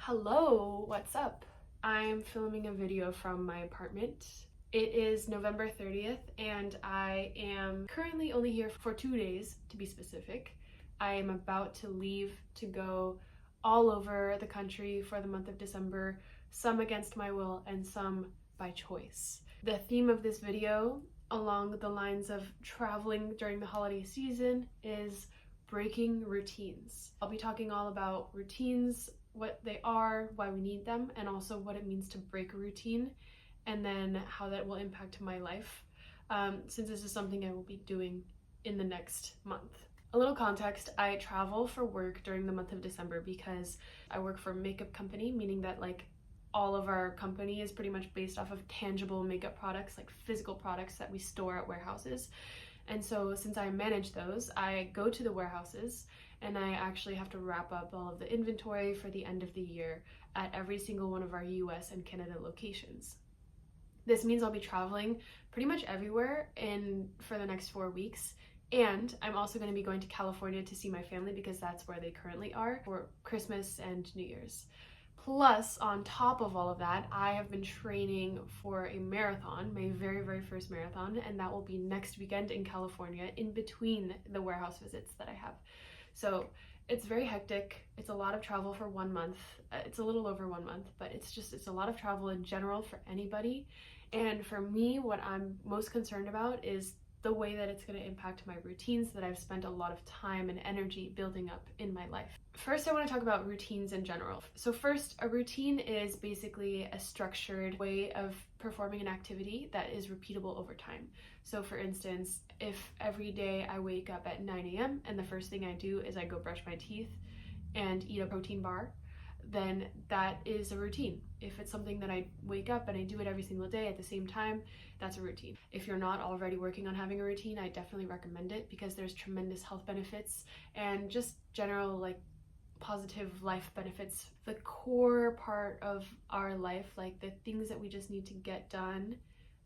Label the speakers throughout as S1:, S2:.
S1: Hello, what's up? I'm filming a video from my apartment. It is November 30th and I am currently only here for 2 days, to be specific. I am about to leave to go all over the country for the month of December, some against my will and some by choice. The theme of this video, along the lines of traveling during the holiday season, is breaking routines. I'll be talking all about routines, what they are, why we need them, and also what it means to break a routine, and then how that will impact my life, since this is something I will be doing in the next month. A little context, I travel for work during the month of December because I work for a makeup company, meaning that all of our company is pretty much based off of tangible makeup products, like physical products that we store at warehouses. And so since I manage those, I go to the warehouses and I actually have to wrap up all of the inventory for the end of the year at every single one of our US and Canada locations. This means I'll be traveling pretty much everywhere for the next 4 weeks. And I'm also going to be going to California to see my family because that's where they currently are for Christmas and New Year's. Plus, on top of all of that, I have been training for a marathon, my very, very first marathon, and that will be next weekend in California in between the warehouse visits that I have. So it's very hectic. It's a lot of travel for 1 month. It's a little over 1 month, but it's a lot of travel in general for anybody. And for me, what I'm most concerned about is the way that it's going to impact my routines that I've spent a lot of time and energy building up in my life. First, I want to talk about routines in general. So first, a routine is basically a structured way of performing an activity that is repeatable over time. So for instance, if every day I wake up at 9 a.m. and the first thing I do is I go brush my teeth and eat a protein bar, then that is a routine. If it's something that I wake up and I do it every single day at the same time, that's a routine. If you're not already working on having a routine, I definitely recommend it because there's tremendous health benefits and just general positive life benefits. The core part of our life, the things that we just need to get done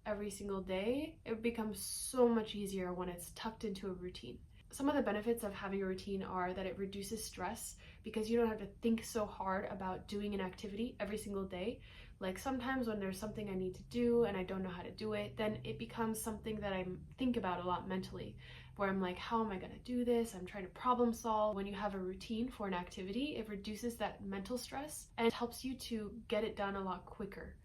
S1: every single day, it becomes so much easier when it's tucked into a routine. Some of the benefits of having a routine are that it reduces stress because you don't have to think so hard about doing an activity every single day. Like sometimes when there's something I need to do and I don't know how to do it, then it becomes something that I think about a lot mentally, where I'm like, how am I going to do this? I'm trying to problem solve. When you have a routine for an activity, it reduces that mental stress and helps you to get it done a lot quicker.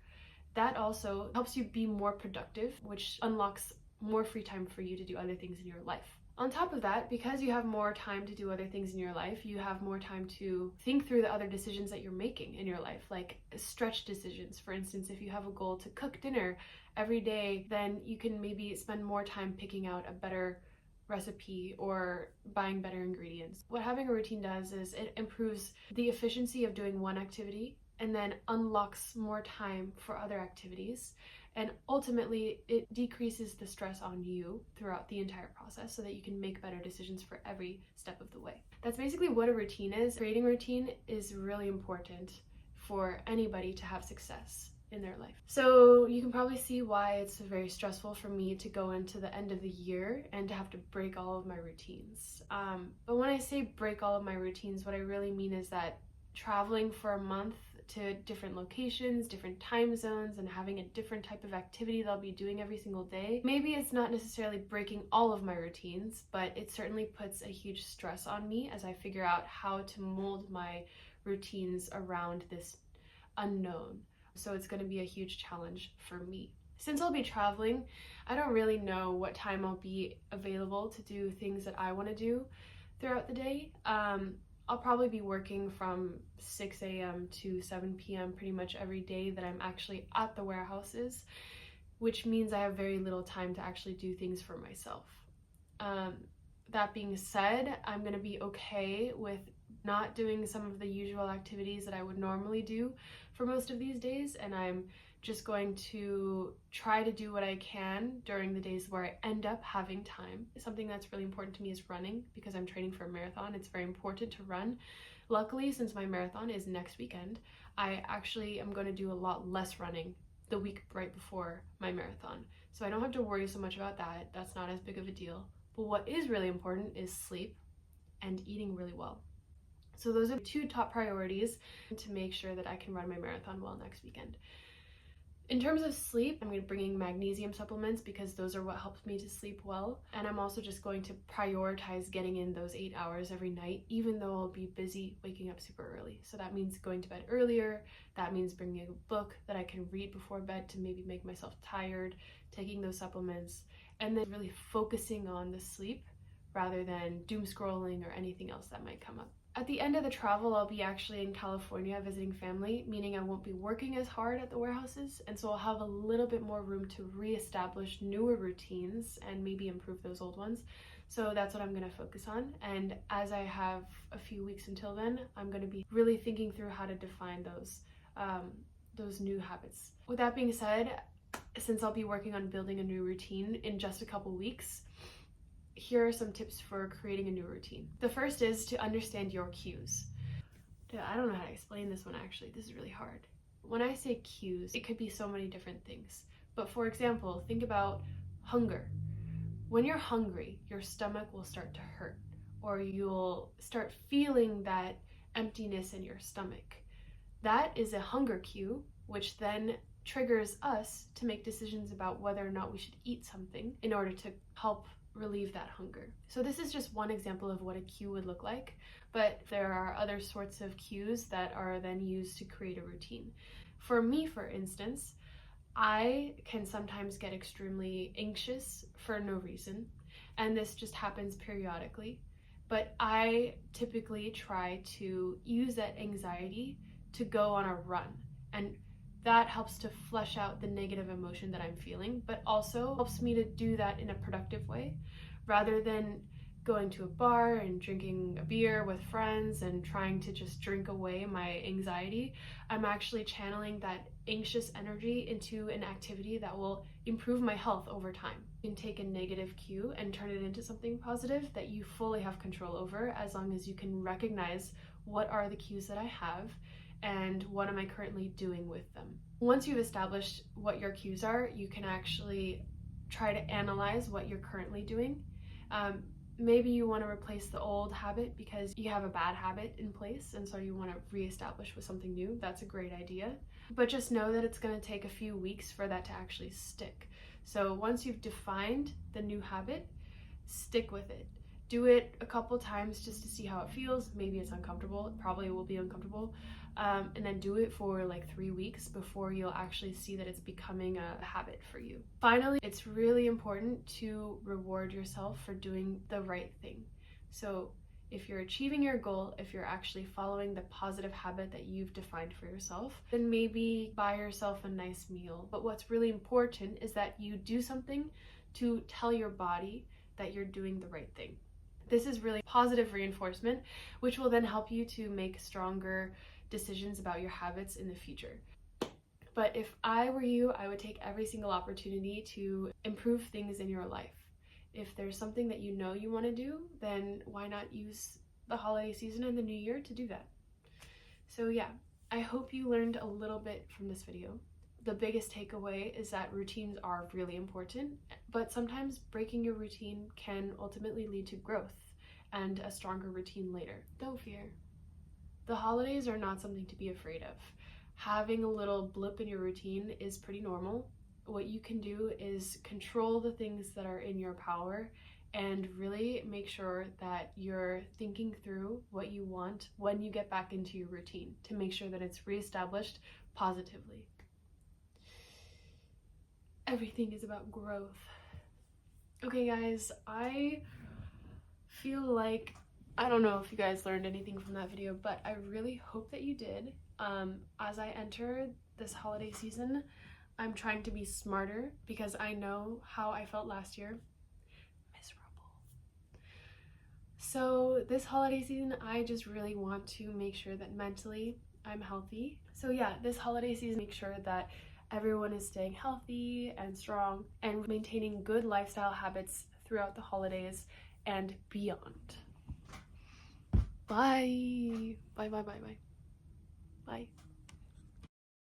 S1: That also helps you be more productive, which unlocks more free time for you to do other things in your life. On top of that, because you have more time to do other things in your life, you have more time to think through the other decisions that you're making in your life, like stretch decisions. For instance, if you have a goal to cook dinner every day, then you can maybe spend more time picking out a better recipe or buying better ingredients. What having a routine does is it improves the efficiency of doing one activity and then unlocks more time for other activities. And ultimately, it decreases the stress on you throughout the entire process so that you can make better decisions for every step of the way. That's basically what a routine is. Creating a routine is really important for anybody to have success in their life. So you can probably see why it's very stressful for me to go into the end of the year and to have to break all of my routines. But when I say break all of my routines, what I really mean is that traveling for a month to different locations, different time zones, and having a different type of activity that I'll be doing every single day. Maybe it's not necessarily breaking all of my routines, but it certainly puts a huge stress on me as I figure out how to mold my routines around this unknown. So it's going to be a huge challenge for me. Since I'll be traveling, I don't really know what time I'll be available to do things that I want to do throughout the day. I'll probably be working from 6 a.m. to 7 p.m. pretty much every day that I'm actually at the warehouses, which means I have very little time to actually do things for myself. That being said, I'm going to be okay with not doing some of the usual activities that I would normally do for most of these days, and I'm just going to try to do what I can during the days where I end up having time. Something that's really important to me is running because I'm training for a marathon. It's very important to run. Luckily, since my marathon is next weekend, I actually am going to do a lot less running the week right before my marathon. So I don't have to worry so much about that. That's not as big of a deal. But what is really important is sleep and eating really well. So those are 2 top priorities to make sure that I can run my marathon well next weekend. In terms of sleep, I'm going to bring in magnesium supplements because those are what helps me to sleep well. And I'm also just going to prioritize getting in those 8 hours every night, even though I'll be busy waking up super early. So that means going to bed earlier. That means bringing a book that I can read before bed to maybe make myself tired, taking those supplements, and then really focusing on the sleep rather than doom scrolling or anything else that might come up. At the end of the travel, I'll be actually in California visiting family, meaning I won't be working as hard at the warehouses, and so I'll have a little bit more room to reestablish newer routines and maybe improve those old ones. So that's what I'm going to focus on. And as I have a few weeks until then, I'm going to be really thinking through how to define those new habits. With that being said, since I'll be working on building a new routine in just a couple weeks, here are some tips for creating a new routine. The first is to understand your cues. I don't know how to explain this one actually. This is really hard. When I say cues, it could be so many different things. But for example, think about hunger. When you're hungry, your stomach will start to hurt, or you'll start feeling that emptiness in your stomach. That is a hunger cue, which then triggers us to make decisions about whether or not we should eat something in order to help relieve that hunger. So this is just one example of what a cue would look like, but there are other sorts of cues that are then used to create a routine. For me, for instance, I can sometimes get extremely anxious for no reason, and this just happens periodically, but I typically try to use that anxiety to go on a run, and that helps to flush out the negative emotion that I'm feeling, but also helps me to do that in a productive way rather than going to a bar and drinking a beer with friends and trying to just drink away my anxiety. I'm actually channeling that anxious energy into an activity that will improve my health over time. You can take a negative cue and turn it into something positive that you fully have control over, as long as you can recognize what are the cues that I have and what am I currently doing with them. Once you've established what your cues are, you can actually try to analyze what you're currently doing. Maybe you want to replace the old habit because you have a bad habit in place, and so you want to reestablish with something new. That's a great idea. But just know that it's going to take a few weeks for that to actually stick. So once you've defined the new habit, stick with it. Do it a couple times just to see how it feels. Maybe it's uncomfortable. It probably will be uncomfortable. And then do it for like 3 weeks before you'll actually see that it's becoming a habit for you. Finally, it's really important to reward yourself for doing the right thing. So if you're achieving your goal, if you're actually following the positive habit that you've defined for yourself, then maybe buy yourself a nice meal. But what's really important is that you do something to tell your body that you're doing the right thing. This is really positive reinforcement, which will then help you to make stronger decisions about your habits in the future. But if I were you, I would take every single opportunity to improve things in your life. If there's something that you know you want to do, then why not use the holiday season and the new year to do that? So yeah, I hope you learned a little bit from this video. The biggest takeaway is that routines are really important, but sometimes breaking your routine can ultimately lead to growth and a stronger routine later. Don't fear. The holidays are not something to be afraid of. Having a little blip in your routine is pretty normal. What you can do is control the things that are in your power and really make sure that you're thinking through what you want when you get back into your routine to make sure that it's reestablished positively. Everything is about growth. Okay guys, I feel like, I don't know if you guys learned anything from that video, but I really hope that you did. As I enter this holiday season, I'm trying to be smarter because I know how I felt last year. Miserable. So this holiday season, I just really want to make sure that mentally I'm healthy. So yeah, this holiday season, make sure that everyone is staying healthy and strong and maintaining good lifestyle habits throughout the holidays and beyond. Bye. Bye, bye, bye, bye. Bye.